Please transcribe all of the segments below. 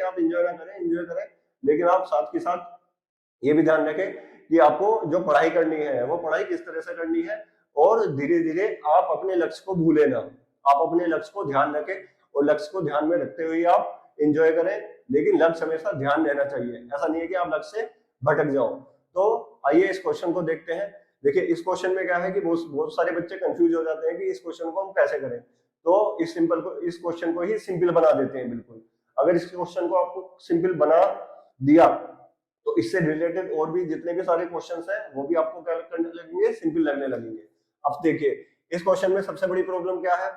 आप एंजॉय ना करें, एंजॉय करें, लेकिन आप साथ के साथ ये भी ध्यान रखें कि आपको जो पढ़ाई करनी है वो पढ़ाई किस तरह से करनी है, और धीरे धीरे आप अपने लक्ष्य को भूलें ना, आप अपने लक्ष्य को ध्यान रखें और लक्ष्य को ध्यान में रखते हुए आप एंजॉय करें, लेकिन लक्ष्य हमेशा ध्यान देना चाहिए। ऐसा नहीं है कि आप लक्ष्य से भटक जाओ। तो आइए इस क्वेश्चन को देखते हैं। देखिए इस क्वेश्चन में क्या है कि बहुत सारे बच्चे कंफ्यूज हो जाते हैं कि इस क्वेश्चन को हम कैसे करें। तो इस क्वेश्चन को ही सिंपल बना देते हैं बिल्कुल। अगर इस क्वेश्चन को आपको सिंपल बना दिया तो इससे रिलेटेड और भी जितने भी सारे क्वेश्चंस हैं वो भी आपको क्या करने लगेंगे, सिंपल लगने लगेंगे। अब देखिए इस क्वेश्चन में सबसे बड़ी प्रॉब्लम क्या है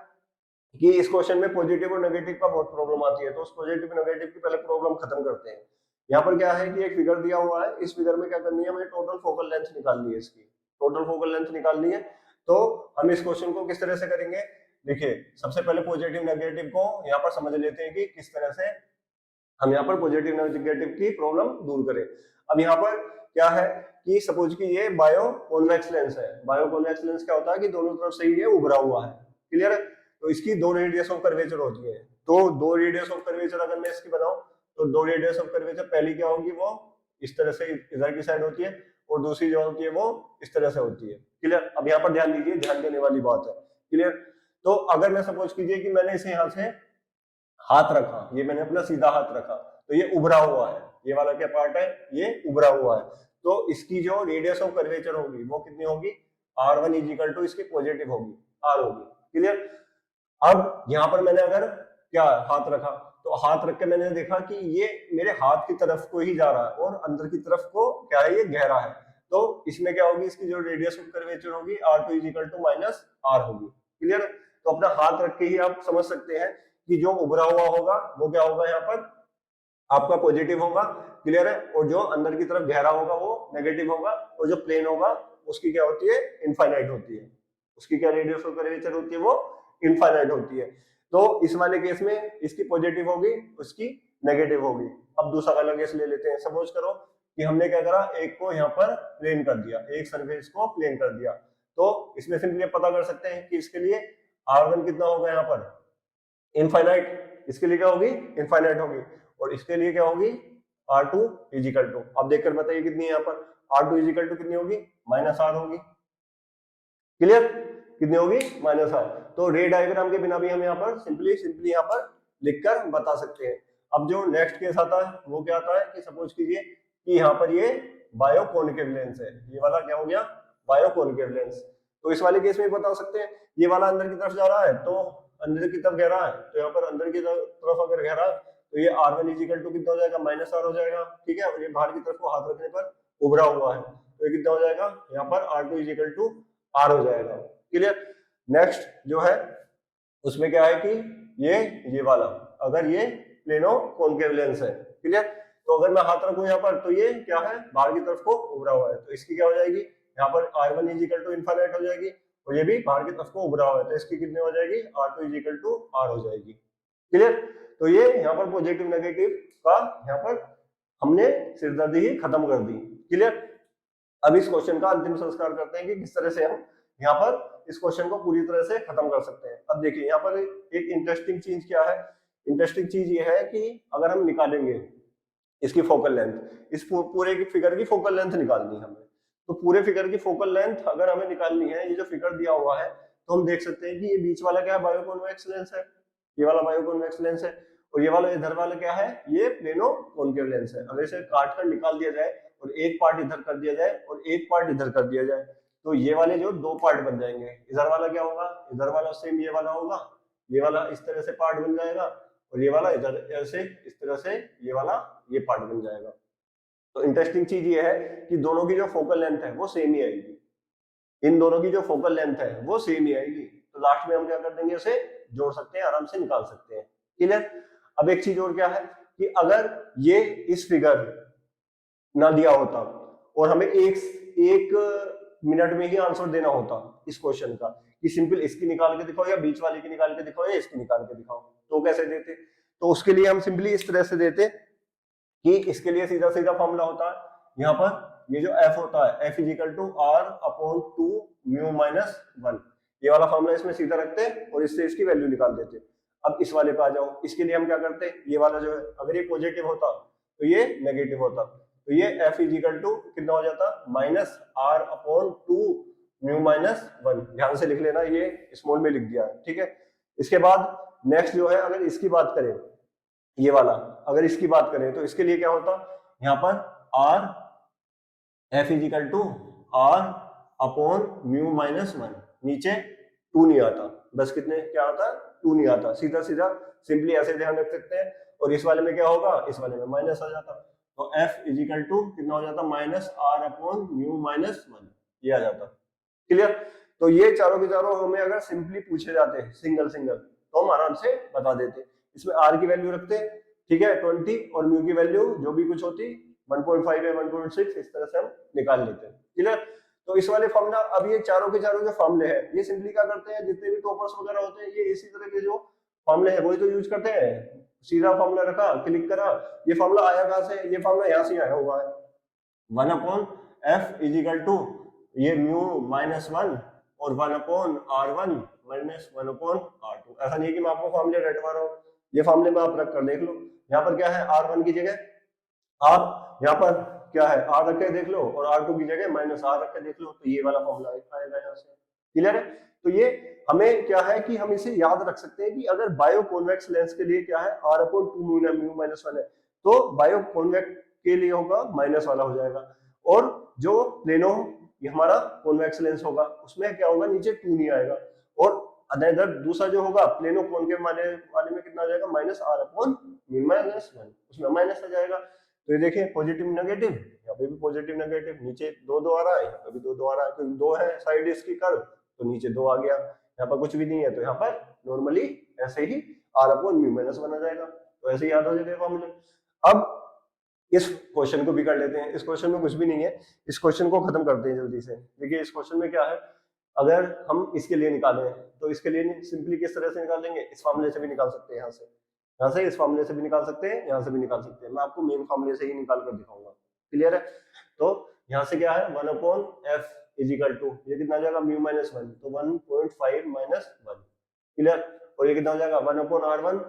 कि इस क्वेश्चन में पॉजिटिव और नेगेटिव का बहुत प्रॉब्लम आती है। तो उस पॉजिटिव नेगेटिव की पहले प्रॉब्लम खत्म करते हैं। यहाँ पर क्या है कि एक फिगर दिया हुआ है, इस फिगर में क्या करनी है, हमें टोटल फोकल लेंथ निकालनी है, इसकी टोटल फोकल लेंथ निकालनी है। तो हम इस क्वेश्चन को किस तरह से करेंगे, देखिए सबसे पहले पॉजिटिव नेगेटिव को यहाँ पर समझ लेते हैं कि किस तरह से हम यहाँ पर पॉजिटिव नेगेटिव की प्रॉब्लम दूर करें। अब यहाँ पर क्या है कि सपोज कि ये बायो कॉन्वेक्स लेंस है। बायो कॉन्वेक्स लेंस क्या होता है कि दोनों तरफ से ये उभरा हुआ है, क्लियर है। तो इसकी दो रेडियस ऑफ कर्वेचर होती है। तो दो रेडियस ऑफ कर्वेचर अगर मैं इसकी बनाऊं तो दो रेडियस ऑफ कर्वेचर, पहली क्या होगी वो इस तरह से इधर की साइड होती है और दूसरी जो होती है वो इस तरह से होती है, क्लियर। अब यहाँ पर ध्यान दीजिए, ध्यान देने वाली बात है, क्लियर। तो अगर मैं सपोज कीजिए कि मैंने इसे यहाँ से हाथ रखा, ये मैंने अपना सीधा हाथ रखा तो ये उभरा हुआ है, ये वाला क्या पार्ट है, ये उभरा हुआ है। तो इसकी जो रेडियस ऑफ कर्वेचर होगी वो कितनी होगी, r1 इज इक्वल टू इसकी पॉजिटिव होगी, r होगी, क्लियर। अब यहाँ पर मैंने अगर क्या हाथ रखा तो हाथ रख के मैंने देखा कि ये मेरे हाथ की तरफ को ही जा रहा है और अंदर की तरफ को क्या है, ये गहरा है। तो इसमें क्या होगी, इसकी जो रेडियस ऑफ कर्वेचर होगी r2 is equal to minus r होगी, क्लियर। तो अपना हाथ रख के ही आप समझ सकते हैं कि जो उभरा हुआ होगा वो क्या होगा, यहाँ पर आपका पॉजिटिव होगा, क्लियर है। और जो अंदर की तरफ गहरा होगा वो नेगेटिव होगा, और जो प्लेन होगा उसकी क्या होती है, इनफाइनाइट होती है। उसकी क्या रेडियस ऑफ कर्वेचर होती है, वो इनफाइनाइट होती है। तो इस वाले केस में इसकी पॉजिटिव होगी, उसकी नेगेटिव होगी। अब दूसरा वाला केस ले लेते हैं। सपोज करो कि हमने क्या करा, एक को यहाँ पर प्लेन कर दिया, एक सरफेस को प्लेन कर दिया। तो इसमें सिंपली पता कर सकते हैं कि इसके लिए r1 कितना होगा, यहाँ पर इनफाइनाइट, इसके लिए क्या होगी, इनफाइनाइट होगी। और इसके लिए क्या होगी, r2 इज इक्वल टू, अब देखकर बताइए कितनी है यहाँ पर, r2 इज इक्वल टू कितनी होगी, माइनस r होगी, क्लियर। कितनी होगी, माइनस r। तो रे डायग्राम के बिना भी हम यहाँ पर सिंपली यहाँ पर लिखकर बता सकते हैं। अब जो नेक्स्ट केस आता है वो क्या आता है कि सपोज कीजिए कि यहाँ पर ये बायो कॉनकेव लेंस है, ये वाला क्या हो गया, बायो कॉनकेव लेंस। तो इस वाले केस में बता सकते हैं ये वाला अंदर की तरफ जा रहा है तो अंदर की तरफ गहरा है, तो यहाँ पर अंदर की तरफ अगर गहरा है तो ये r1 इज इक्वल टू कितना हो जाएगा, माइनस r हो जाएगा, ठीक है। और ये बाहर की तरफ को हाथ रखने पर उभरा हुआ है तो ये कितना हो जाएगा, यहाँ पर r2 is equal to r हो जाएगा, क्लियर। नेक्स्ट जो है उसमें क्या है कि ये वाला अगर ये प्लेनो कॉनकेव लेंस है, क्लियर। तो अगर मैं हाथ रखूं यहाँ पर तो ये क्या है, बाहर की तरफ को उभरा हुआ है, तो इसकी क्या हो जाएगी, यहाँ पर r1 is equal to infinite हो जाएगी, और ये भी बाहर की तरफ को उभरा हुआ है तो इसकी कितनी हो जाएगी, r2 is equal to r हो जाएगी, क्लियर। तो ये यहाँ पर पॉजिटिव नेगेटिव का यहाँ पर हमने सिरदर्दी ही खत्म कर दी, क्लियर। अब इस क्वेश्चन का अंतिम संस्कार करते हैं कि किस तरह से हम यहाँ पर इस क्वेश्चन को पूरी तरह से खत्म कर सकते हैं। अब देखिए यहाँ पर एक इंटरेस्टिंग चीज क्या है, इंटरेस्टिंग चीज ये है कि अगर हम निकालेंगे इसकी फोकल लेंथ, इस पूरे की फिगर की फोकल लेंथ निकालनी है हमें, तो पूरे फिगर की फोकल लेंथ अगर हमें निकालनी है, ये जो फिगर दिया हुआ है तो हम देख सकते हैं कि ये बीच वाला क्या है, बायो कॉन्वेक्स लेंस है, ये वाला बायो कॉन्वेक्स लेंस है, और ये वाला इधर वाला क्या है, ये प्लेनो कॉनकेव लेंस है। अगर इसे काट कर निकाल दिया जाए और एक पार्ट इधर कर दिया जाए और एक पार्ट इधर कर दिया जाए तो ये वाले जो दो पार्ट बन जाएंगे। इधर वाला क्या होगा, इधर वाला सेम ये वाला होगा, ये वाला इस तरह से पार्ट बन जाएगा, और ये वाला इधर ऐसे इस तरह से ये वाला ये पार्ट बन जाएगा। तो इंटरेस्टिंग चीज ये है कि दोनों की जो फोकल लेंथ है वो सेम ही आएगी, इन दोनों की जो फोकल लेंथ है वो सेम ही आएगी। तो लास्ट में हम क्या कर देंगे, उसे जोड़ सकते हैं, आराम से निकाल सकते हैं, क्लियर। अब एक चीज और क्या है कि अगर ये इस फिगर ना दिया होता और हमें एक मिनट में ही आंसर देना होता इस क्वेश्चन का कि सिंपल इसकी निकाल के दिखाओ या बीच वाले की निकाल के दिखाओ या इसकी निकाल के दिखाओ, तो कैसे देते। तो उसके लिए हम सिंपली इस तरह से देते कि इसके लिए सीधा सीधा फॉर्मूला होता है, यहाँ पर ये जो f होता है f is equal to r upon 2 mu minus 1, ये वाला फॉर्मूला इसमें सीधा रखते और इससे इसकी वैल्यू निकाल देते। अब इस वाले पे आ जाओ, इसके लिए हम क्या करते हैं, ये वाला जो है अगर ये पॉजिटिव होता तो ये नेगेटिव होता, तो ये f इज इक्वल टू कितना हो जाता, minus R upon two mu minus one. ध्यान से लिख लेना, ये स्मॉल में लिख दिया है, ठीक है। इसके बाद नेक्स्ट जो है, अगर इसकी बात करें, ये वाला अगर इसकी बात करें तो इसके लिए क्या होता, यहाँ पर R F is equal to R upon mu minus one, नीचे टू नहीं आता, बस कितने क्या आता, टू नहीं आता, सीधा सीधा सिंपली ऐसे ध्यान रख सकते हैं। और इस वाले में क्या होगा, इस वाले में माइनस आ जाता, तो एफ इज इक्वल टू कितना हो जाता, minus R upon mu minus one, ये आ जाता। क्लियर। तो ये चारों के चारों हमें अगर सिंपली पूछे जाते हैं सिंगल सिंगल तो हम आराम से बता देते। इसमें आर की वैल्यू रखते, ठीक है 20, और म्यू की वैल्यू जो भी कुछ होती 1.5 है 1.6, इस तरह से हम निकाल लेते हैं। क्लियर। तो इस वाले फॉर्मूला, अब ये चारों के चारों जो फॉर्मूले हैं ये सिंपली क्या करते हैं, जितने भी टॉपर्स वगैरह होते हैं ये इसी तरह के जो फॉर्मूले हैं वही तो यूज करते हैं। सीधा फॉर्मूला रखा, क्लिक करा, ये फॉर्मूला आया कहां से, ये फॉर्मूला यहाँ से आया हुआ है, 1 upon F is equal to ये म्यू माइनस वन और 1 upon R one minus 1 upon R two. ऐसा नहीं है कि मैं आपको फॉर्मूले रटवा रहा हूँ, ये फॉर्मूले में आप रख कर देख लो। यहाँ पर क्या है, आर वन की जगह आप यहाँ पर क्या है आर रख के देख लो, और आर टू की जगह माइनस आर रख के देख लो, तो ये वाला फॉर्मूला आएगा यहाँ से। क्लियर है। तो ये हमें क्या है कि हम इसे याद रख सकते हैं कि अगर बायो कॉन्वेक्स लेंस के लिए क्या है R upon two mu minus one है, तो बायो कॉन्वेक्स के लिए होगा माइनस वाला हो जाएगा, और जो प्लेनो ये हमारा कॉन्वेक्स लेंस होगा उसमें क्या होगा, नीचे टू नहीं आएगा, और अदर दूसरा जो होगा प्लेनो कॉनकेव वाले में कितना आ जाएगा, minus R upon mu minus one, उसमें माइनस आ जाएगा। तो ये देखिए पॉजिटिव नेगेटिव, यहाँ पे भी पॉजिटिव नेगेटिव, नीचे दो दो आ रहा है, यहाँ पे भी दो दो आ रहा है, क्योंकि दो है साइड इसकी कर्व, तो नीचे दो आ गया, यहाँ पर कुछ भी नहीं है तो यहाँ पर नॉर्मली ऐसे ही R upon mu minus one आ जाएगा। तो ऐसे ही याद हो जाएगा फॉर्मूले। अब इस क्वेश्चन को भी कर लेते हैं, इस क्वेश्चन में कुछ भी नहीं है, इस क्वेश्चन को खत्म करते हैं जल्दी से। देखिए इस क्वेश्चन में क्या है, अगर हम इसके लिए निकालें तो इसके लिए सिंपली किस तरह से निकालेंगे, इस फॉर्मूले से भी निकाल सकते हैं, यहाँ से इस फॉर्मूले से भी निकाल सकते हैं, यहाँ से भी निकाल सकते हैं, मैं आपको मेन फॉर्मूले से ही निकाल कर दिखाऊंगा। क्लियर है। तो यहाँ से क्या है, 1 upon F is equal to ये कितना आ जाएगा, म्यू माइनस वन, तो 1.5 माइनस वन। क्लियर। और ये कितना हो जाएगा, 1 upon R one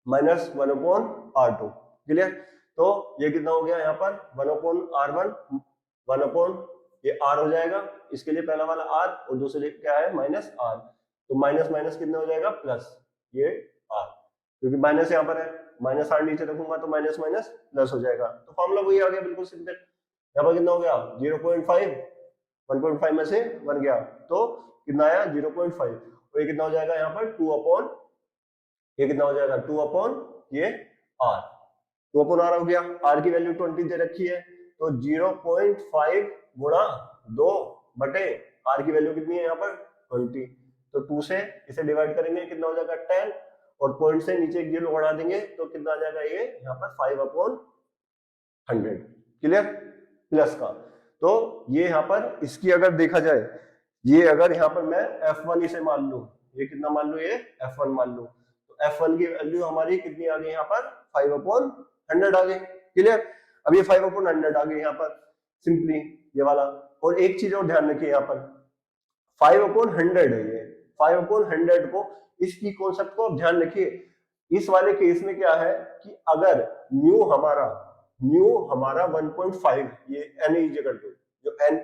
minus 1 upon R two. Clear. तो ये कितना हो गया यहाँ पर 1 अपॉन आर वन, 1 अपॉन ये आर हो जाएगा, इसके लिए पहला वाला आर और दूसरे क्या है माइनस आर, तो माइनस माइनस कितना हो जाएगा प्लस ये आर, क्योंकि माइनस यहाँ पर है, माइनस आर नीचे रखूंगा तो माइनस माइनस प्लस हो जाएगा, तो फॉर्मूला वही आ गया बिल्कुल सिंपल। यहाँ पर कितना हो गया 0.5, 1.5 में से 1 गया तो कितना आया 0.5, और ये कितना हो जाएगा यहाँ पर 2 अपॉन ये कितना हो जाएगा 2 अपॉन ये आर, 2 अपॉन आर हो गया, आर की वैल्यू 20 दे रखी है, तो 0.5 गुणा 2 बटे आर की वैल्यू कितनी है यहाँ पर 20, तो 2 से इसे डिवाइड करेंगे कितना हो जाएगा 10, और पॉइंट से नीचे एक 0 बढ़ा देंगे तो कितना आ जाएगा ये यहाँ पर 5 अपॉन 100। क्लियर, प्लस का। तो ये यहाँ पर इसकी अगर देखा जाए, ये अगर यहाँ पर मैं f1 इसे मान लूं, ये कितना मान लूं, ये f1 मान लूं, तो f1 की वैल्यू हमारी कितनी आ गई यहाँ पर 5 अपॉन 100 आ गई। क्लियर। अब ये 5 अपॉन 100 आ गई यहाँ पर सिंपली ये वाला, और एक चीज और ध्यान रखिए यहाँ पर 5 अपॉन 100 है, ये 5 अपॉन 100 को, इसकी कॉन्सेप्ट को आप ध्यान रखिए। इस वाले केस में क्या है कि अगर म्यू हमारा 1.5, ये n इज इक्वल टू, जो n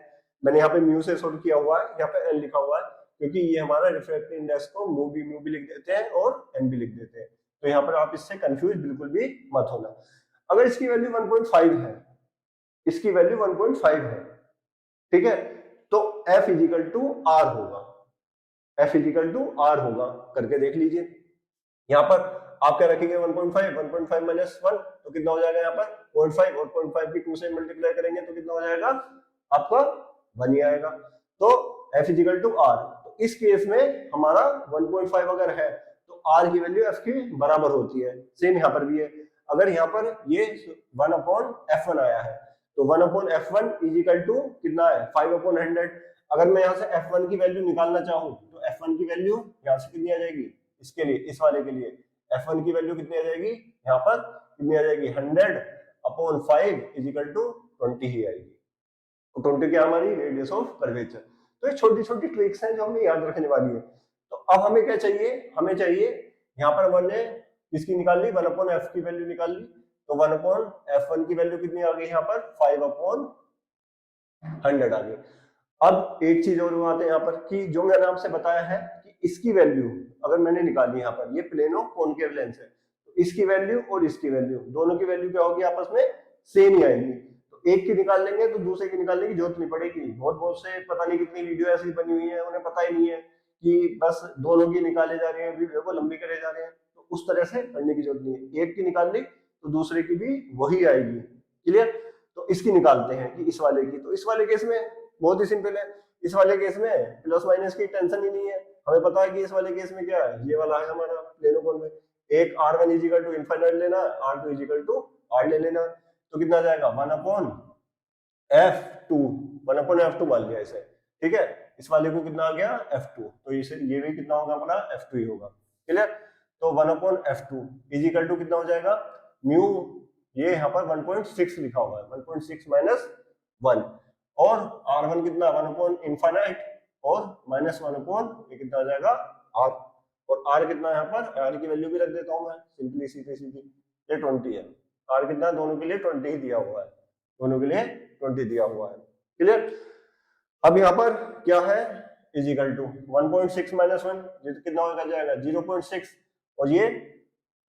मैंने यहाँ पे म्यू से शॉर्ट किया हुआ है, यहाँ पे n लिखा हुआ है, क्योंकि ये हमारा रिफ्रैक्टिव इंडेक्स को म्यू भी लिख देते हैं और n भी लिख देते हैं, तो यहाँ पर आप इससे कंफ्यूज बिल्कुल भी मत होना। अगर इसकी वैल्यू 1.5 है, इसकी वैल्यू 1.5 है, ठीक है, तो f इजिकल टू आर होगा, f इजिकल टू आर होगा, करके देख लीजिए। यहाँ पर आप क्या रखेंगे 1.5 माइनस 1, तो कितना हो जाएगा यहाँ पर 0.5, और 0.5 की 2 से मल्टीप्लाई करेंगे तो कितना हो जाएगा आपका 1 ही आएगा, तो f इजिकल टू आर। तो इस केस में हमारा 1.5 अगर है तो r की वैल्यू f के बराबर होती है, सेम यहाँ पर भी है। अगर यहाँ पर ये 1 अपॉन f1 आया है तो 1 अपॉन f1 इजिकल टू कितना है 5 अपॉन 100। अगर मैं यहाँ से f1 की वैल्यू निकालना चाहूँ तो f1 की वैल्यू यहाँ से कितनी आ जाएगी, इसके लिए इस वाले के लिए f1 की वैल्यू कितनी आ जाएगी, यहाँ पर कितनी आ जाएगी 100 अपॉन 5 इजिकल टू 20 ही आएगी, तो 20 क्या हमारी रेडियस ऑफ कर्वेचर। तो ये छोटी छोटी ट्रिक्स हैं जो हमें याद रखने वाली है। तो अब हमें क्या चाहिए, हमें चाहिए यहाँ पर मैंने किसकी निकाल ली, 1/f की वैल्यू निकाल ली, तो 1/f1 की वैल्यू कितनी आ गई यहाँ पर 5/100 आ गई। अब एक चीज और बात है यहाँ पर कि जो मैंने आपसे बताया है कि इसकी वैल्यू अगर मैंने निकाली, यहाँ पर ये प्लेनो कॉनकेव लेंस है, तो इसकी वैल्यू और इसकी वैल्यू दोनों की वैल्यू क्या होगी, आपस में सेम ही आएगी। तो एक की निकाल लेंगे तो दूसरे की निकालने की जरूरत नहीं पड़ेगी। बहुत बहुत से पता नहीं कितनी वीडियो ऐसी बनी हुई है, उन्हें पता ही नहीं है कि बस दोनों की निकाले जा रहे हैं, वीडियो को लंबी करे जा रहे हैं। तो उस तरह से करने की जरूरत नहीं है, एक की निकाल ली तो दूसरे की भी वही आएगी। क्लियर। तो इसकी निकालते हैं कि इस वाले की, तो इस वाले केस में बहुत ही सिंपल है। इस वाले केस में प्लस माइनस की टेंशन ही नहीं है, हमें पता है कि इस वाले केस में क्या है, ये वाला है हमारा प्लेनो कोन में। एक r1 इजिकल टू इनफाइनाइट लेना, r2 इजिकल टू r ले लेना, तो कितना जाएगा 1/f2, 1/f2 मान लिया इसे, ठीक है। इस वाले को कितना आ गया f2, तो इसे ये भी कितना होगा हमारा f2 ही होगा। क्लियर। तो 1/f2 इजिकल टू कितना हो जाएगा म्यू, ये यहाँ पर 1.6 लिखा हुआ है, 1.6 माइनस 1, और r1 कितना 1/इनफाइनाइट और माइनस 1/, ये कितना आ जाएगा r, और r कितना यहाँ पर, r की वैल्यू भी रख देता हूँ मैं सिंपली सीधी सीधी, ये 20 है। r कितना दोनों के लिए 20 ही दिया हुआ है, दोनों के लिए 20 दिया हुआ है। क्लियर। अब यहाँ पर क्या है इजिकल टू 1.6 माइनस 1, ये तो कितना होगा जाएगा 0.6, और ये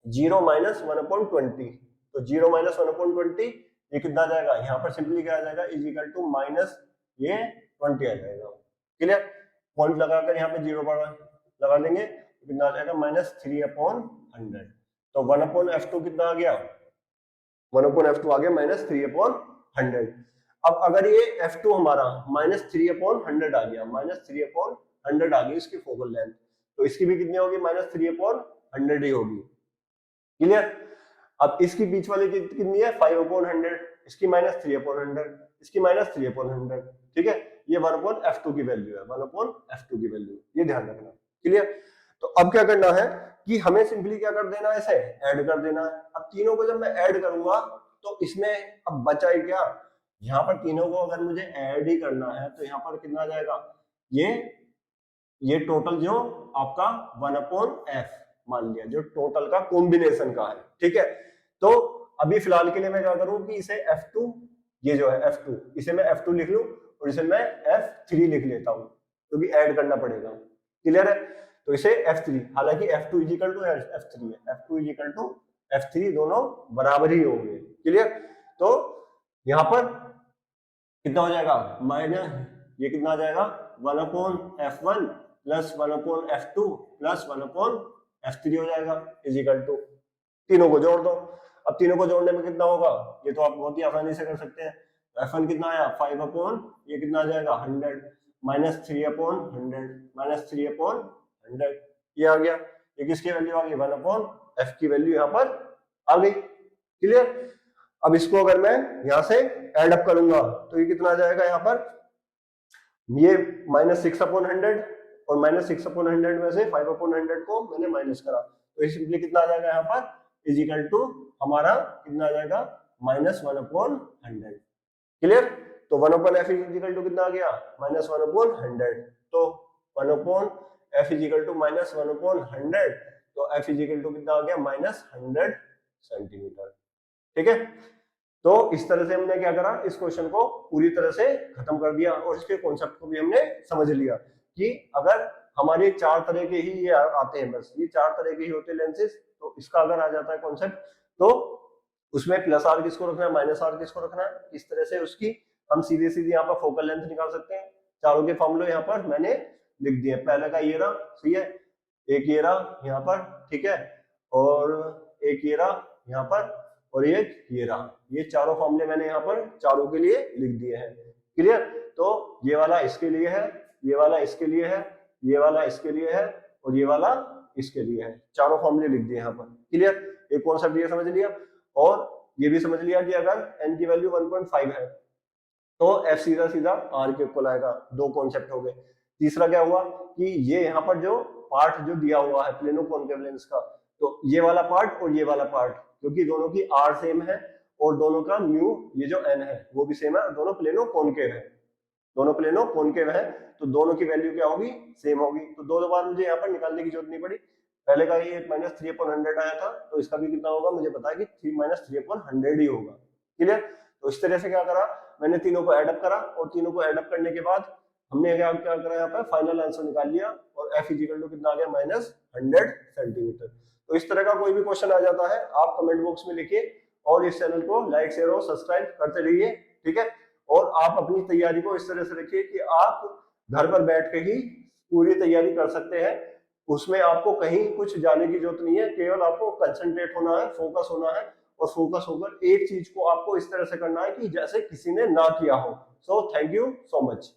0 माइनस 1/20, तो 0 माइनस 1/20 ये कितना आ जाएगा, यहाँ पर सिंपली क्या आ जाएगा इजिकल टू माइनस ये 20 आ जाएगा। क्लियर। पॉइंट लगाकर यहाँ पे 0 लगा देंगे, तो कितना आ जाएगा -3/100। तो 1/f2 कितना आ गया, 1/f2 आ गया -3/100। अब अगर ये f2 हमारा -3/100 आ गया, -3/100 आ गई इसकी फोकल लेंथ, तो इसकी भी कितनी होगी -3/100 ही होगी। क्लियर। अब इसकी बीच वाली कितनी है 5/100, इसकी -3/100, इसकी -3/100, ठीक है। ये 1/f2 की वैल्यू है, 1/f2 की वैल्यू, ये ध्यान रखना। क्लियर। तो अब क्या करना है कि हमें सिंपली क्या कर देना है, इसे ऐड कर देना है। अब तीनों को जब मैं ऐड करूंगा तो इसमें अब बचा ही क्या, यहाँ पर तीनों को अगर मुझे ऐड ही करना है तो यहाँ पर कितना आ जाएगा, ये टोटल जो आपका 1/f मान लिया, जो टोटल का कॉम्बिनेशन का है, ठीक है। तो अभी फिलहाल के लिए मैं क्या करूं कि इसे f2, ये जो है f2, इसे मैं f2 लिख लूं और इसे मैं f3 लिख लेता हूं, क्योंकि ऐड करना पड़ेगा। क्लियर है। तो इसे f3, हालांकि f2 इजिकल टू f3 है, f2 इजिकल टू f3 दोनों बराबर ही होंगे। क्लियर। तो यहां पर कितना हो जाएगा माइनस, ये कितना आ जाएगा 1/f1 plus 1/f2 plus 1/f3 हो जाएगा इजिकल टू, तीनों को जोड़ दो। अब तीनों को जोड़ने में कितना होगा, ये तो आप बहुत ही आसानी से कर सकते हैं। f1 कितना आया 5/, ये कितना आ जाएगा 100, -3/100, -3/100, ये आ गया। ये किसकी वैल्यू आ गई 1/f की वैल्यू यहाँ पर आ गई। क्लियर। अब इसको अगर मैं यहाँ से एड अप करूंगा तो ये कितना आ जाएगा, यहाँ पर ये -6/100, और -6/100 में से 5/100 को मैंने माइनस करा, तो ये सिंपली कितना आ जाएगा यहाँ पर इजिकल टू हमारा कितना आ जाएगा -1/100। क्लियर। तो 1/f इजिकल टू कितना आ गया -1/100, तो 1/f इजिकल टू -1/100, तो f इजिकल टू कितना आ गया -100 सेंटीमीटर। ठीक है। तो इस तरह से हमने क्या करा, इस क्वेश्चन को पूरी तरह से खत्म कर दिया और इसके कॉन्सेप्ट को भी हमने समझ लिया कि अगर हमारे चार तरह के ही ये आते हैं, बस ये चार तरह के ही होते हैं लेंसेज, तो इसका अगर आ जाता है कॉन्सेप्ट तो उसमें प्लस आर किसको रखना है, माइनस आर किसको रखना है, इस तरह से उसकी हम सीधे सीधे यहाँ पर फोकल लेंथ निकाल सकते हैं। चारों के फॉर्मूले यहाँ पर मैंने लिख दिए। पहले का ये रहा, सही है, एक ये रहा यहाँ पर, ठीक है, और एक ये रहा यहाँ पर, और एक ये रहा। ये चारों फॉर्मूले मैंने यहाँ पर चारों के लिए लिख दिए हैं। क्लियर। तो ये वाला इसके लिए है, ये वाला इसके लिए है, ये वाला इसके लिए है, और ये वाला इसके लिए है। चारों फॉर्मूले लिख दिए यहाँ पर। क्लियर। एक कॉन्सेप्ट ये समझ लिया, और ये भी समझ लिया कि अगर n की वैल्यू 1.5 है तो f सीधा सीधा r के इक्वल आएगा। दो कॉन्सेप्ट हो गए। तीसरा क्या हुआ कि ये यहाँ पर जो पार्ट जो दिया हुआ है प्लेनो कॉनकेव लेंस का, तो ये वाला पार्ट और ये वाला पार्ट, क्योंकि दोनों की r सेम है और दोनों का म्यू ये जो n है वो भी सेम है, दोनों प्लेनो कॉनकेव है, दोनों प्लेनो कॉनकेव है, तो दोनों की वैल्यू क्या होगी सेम होगी। तो दो बार मुझे यहाँ पर निकालने की जरूरत नहीं पड़ी, पहले का ये -3/100 आया था, तो इसका भी कितना होगा मुझे पता है कि 3 - 3/100 ही होगा। क्लियर? तो इस तरह से क्या करा, मैंने तीनों को एडअप करा और तीनों को एडअप करने के बाद हमने क्या क्या करा, यहाँ पे फाइनल आंसर निकाल लिया और F इक्वल टू कितना आ गया, -100 सेंटीमीटर। तो इस तरह का कोई भी क्वेश्चन आ जाता है आप कमेंट बॉक्स में लिखिए और इस चैनल को लाइक शेयर और सब्सक्राइब करते रहिए, ठीक है। और आप अपनी तैयारी को इस तरह से रखिए कि आप घर पर बैठ के ही पूरी तैयारी कर सकते हैं, उसमें आपको कहीं कुछ जाने की जरूरत नहीं है, केवल आपको कंसंट्रेट होना है, फोकस होना है और फोकस होकर एक चीज को आपको इस तरह से करना है कि जैसे किसी ने ना किया हो। So thank you so much.